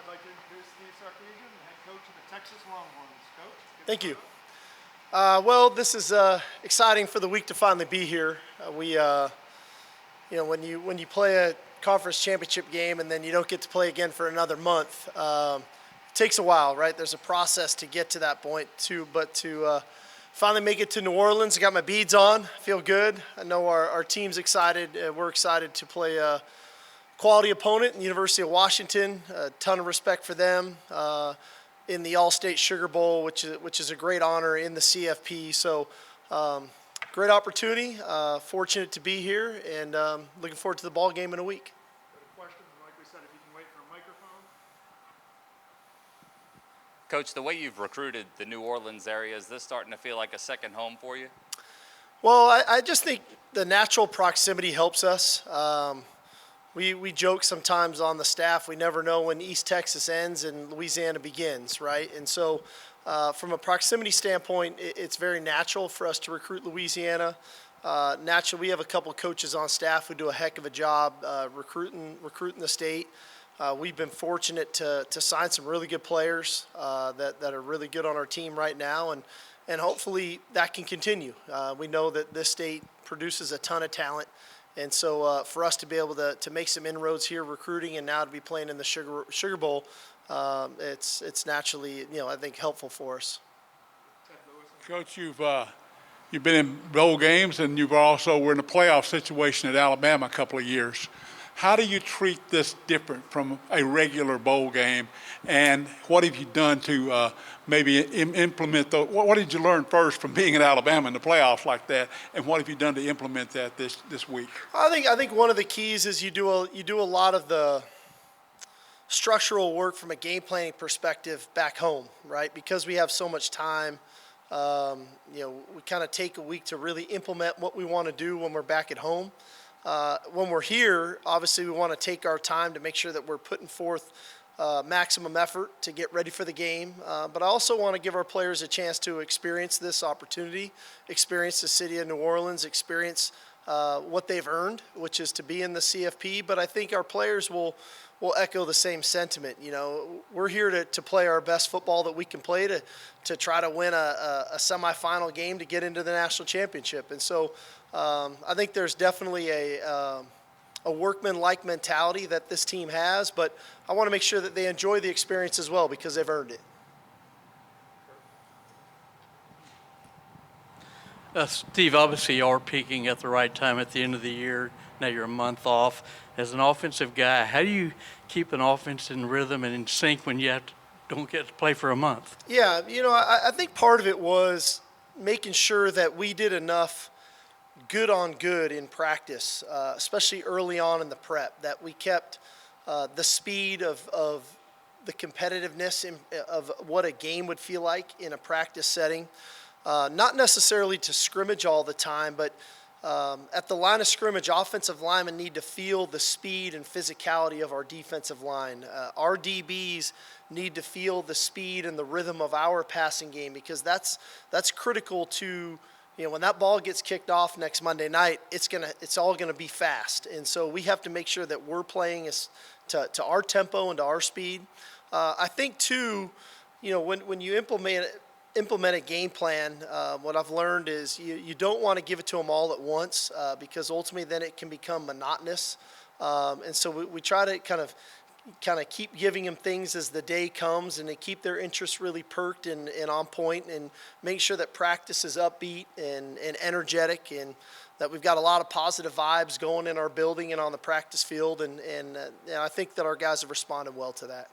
I'd like to introduce Steve Sarkisian, the head coach of the Texas Longhorns. Coach. Thank you. Well, this is exciting for the week to finally be here. When you play a conference championship game and then you don't get to play again for another month, it takes a while, right? There's a process to get to that point too, but to finally make it to New Orleans, I got my beads on, feel good. I know our team's excited. We're excited to play a quality opponent in the University of Washington. A ton of respect for them. In the All-State Sugar Bowl, which is a great honor in the CFP. So great opportunity, fortunate to be here, and looking forward to the ball game in a week. Got a question, like we said, if you can wait for a microphone. Coach, the way you've recruited the New Orleans area, is this starting to feel like a second home for you? Well, I just think the natural proximity helps us. We joke sometimes on the staff, we never know when East Texas ends and Louisiana begins, right? And so from a proximity standpoint, it's very natural for us to recruit Louisiana. Naturally, we have a couple of coaches on staff who do a heck of a job recruiting the state. We've been fortunate to sign some really good players that are really good on our team right now, and hopefully that can continue. We know that this state produces a ton of talent. And so for us to be able to make some inroads here recruiting and now to be playing in the Sugar Bowl, it's naturally, I think, helpful for us. Coach, you've been in bowl games and you've also were in a playoff situation at Alabama a couple of years. How do you treat this different from a regular bowl game, and what have you done to maybe implement those? What did you learn first from being in Alabama in the playoffs like that, and what have you done to implement that this week? I think one of the keys is you do a lot of the structural work from a game planning perspective back home, right? Because we have so much time. We kind of take a week to really implement what we want to do when we're back at home. When we're here, obviously we want to take our time to make sure that we're putting forth maximum effort to get ready for the game. But I also want to give our players a chance to experience this opportunity, experience the city of New Orleans, experience what they've earned, which is to be in the CFP. But I think our players will echo the same sentiment. We're here to play our best football that we can play to try to win a semifinal game to get into the national championship. And so I think there's definitely a workman-like mentality that this team has, but I want to make sure that they enjoy the experience as well because they've earned it. Steve, obviously you are peaking at the right time at the end of the year. Now you're a month off. As an offensive guy, how do you keep an offense in rhythm and in sync when you don't get to play for a month? Yeah, I think part of it was making sure that we did enough good on good in practice, especially early on in the prep, that we kept the speed of the competitiveness of what a game would feel like in a practice setting. Not necessarily to scrimmage all the time, but at the line of scrimmage, offensive linemen need to feel the speed and physicality of our defensive line. Our DBs need to feel the speed and the rhythm of our passing game because that's critical to, when that ball gets kicked off next Monday night, it's all gonna be fast. And so we have to make sure that we're playing to our tempo and to our speed. I think too, when you implement a game plan, what I've learned is you don't want to give it to them all at once because ultimately then it can become monotonous. And so we try to kind of keep giving them things as the day comes and to keep their interest really perked and on point and make sure that practice is upbeat and energetic and that we've got a lot of positive vibes going in our building and on the practice field. And I think that our guys have responded well to that.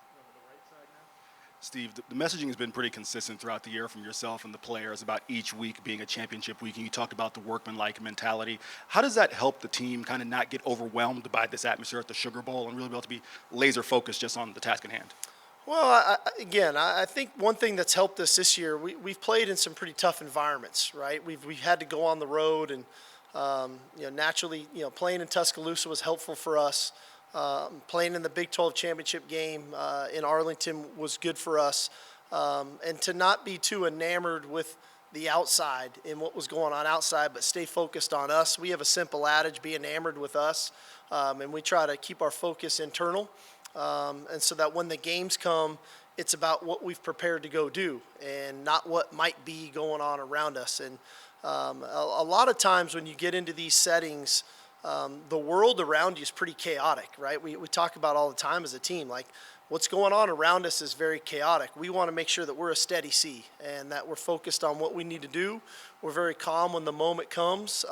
Steve, the messaging has been pretty consistent throughout the year from yourself and the players about each week being a championship week, and you talked about the workmanlike mentality. How does that help the team kind of not get overwhelmed by this atmosphere at the Sugar Bowl and really be able to be laser focused just on the task at hand? Well, I think one thing that's helped us this year, we've played in some pretty tough environments, right? We've had to go on the road, and naturally, playing in Tuscaloosa was helpful for us. Playing in the Big 12 championship game in Arlington was good for us. And to not be too enamored with the outside and what was going on outside, but stay focused on us. We have a simple adage, be enamored with us. And we try to keep our focus internal. and so that when the games come, it's about what we've prepared to go do and not what might be going on around us. And a lot of times when you get into these settings, the world around you is pretty chaotic, right? We talk about all the time as a team, like what's going on around us is very chaotic. We want to make sure that we're a steady sea and that we're focused on what we need to do. We're very calm when the moment comes,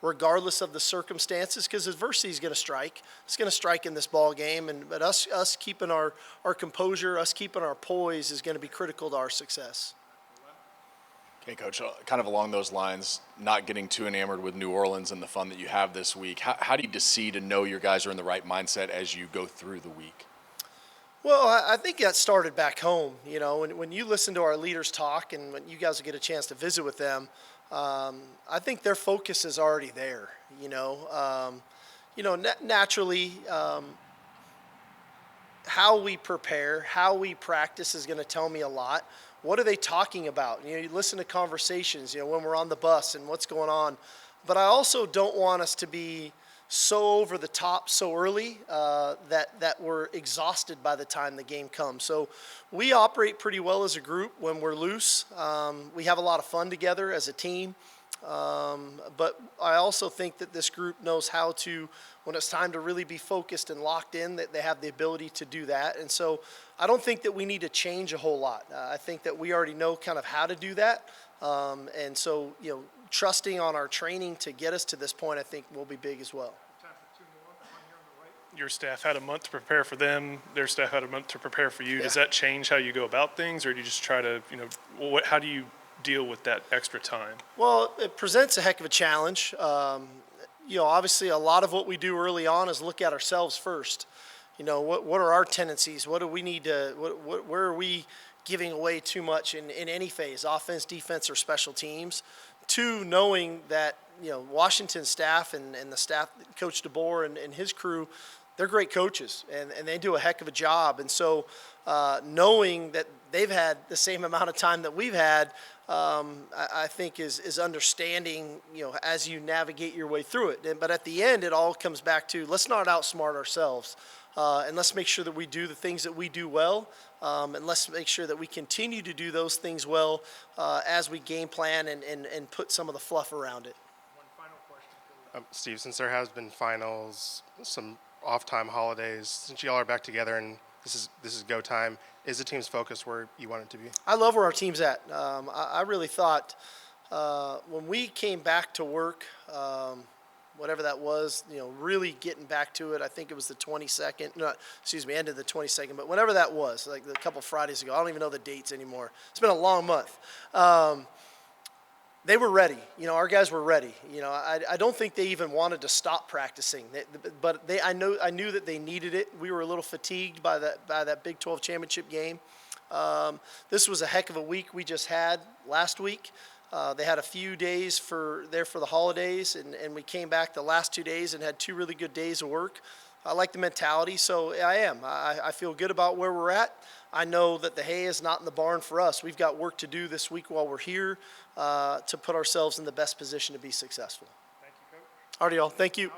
regardless of the circumstances, because adversity is going to strike. It's going to strike in this ball game, but us keeping our composure, us keeping our poise is going to be critical to our success. Okay, Coach, kind of along those lines, not getting too enamored with New Orleans and the fun that you have this week, how do you see to know your guys are in the right mindset as you go through the week? Well, I think that started back home. You know, when you listen to our leaders talk and when you guys get a chance to visit with them, I think their focus is already there. Naturally, how we prepare, how we practice is going to tell me a lot. What are they talking about? You listen to conversations, when we're on the bus and what's going on. But I also don't want us to be so over the top so early that we're exhausted by the time the game comes. So we operate pretty well as a group when we're loose. We have a lot of fun together as a team. But I also think that this group knows how to, when it's time to really be focused and locked in, that they have the ability to do that. And so I don't think that we need to change a whole lot. I think that we already know kind of how to do that. And so, trusting on our training to get us to this point, I think will be big as well. Your staff had a month to prepare for them. Their staff had a month to prepare for you. Yeah. Does that change how you go about things, or do you just try to, how do you deal with that extra time? Well, it presents a heck of a challenge. Obviously a lot of what we do early on is look at ourselves first. What are our tendencies? What do we need to, where are we giving away too much in any phase, offense, defense, or special teams? Two, knowing that, Washington staff and the staff, Coach DeBoer and his crew, they're great coaches and they do a heck of a job. And so knowing that they've had the same amount of time that we've had, I think is understanding, as you navigate your way through it. But at the end, it all comes back to let's not outsmart ourselves. And let's make sure that we do the things that we do well. And let's make sure that we continue to do those things well as we game plan and put some of the fluff around it. One final question. Steve, since there has been finals, some off-time holidays, since y'all are back together and this is go time, is the team's focus where you want it to be? I love where our team's at. I really thought when we came back to work, whatever that was, really getting back to it. I think it was the 22nd, end of the 22nd, but whenever that was, like a couple Fridays ago. I don't even know the dates anymore. It's been a long month. They were ready. Our guys were ready. I don't think they even wanted to stop practicing, but I knew that they needed it. We were a little fatigued by that Big 12 championship game. This was a heck of a week we just had last week. They had a few days for the holidays, and we came back the last 2 days and had 2 really good days of work. I like the mentality, so I feel good about where we're at. I know that the hay is not in the barn for us. We've got work to do this week while we're here to put ourselves in the best position to be successful. Thank you, Coach. All right, y'all. Thank you.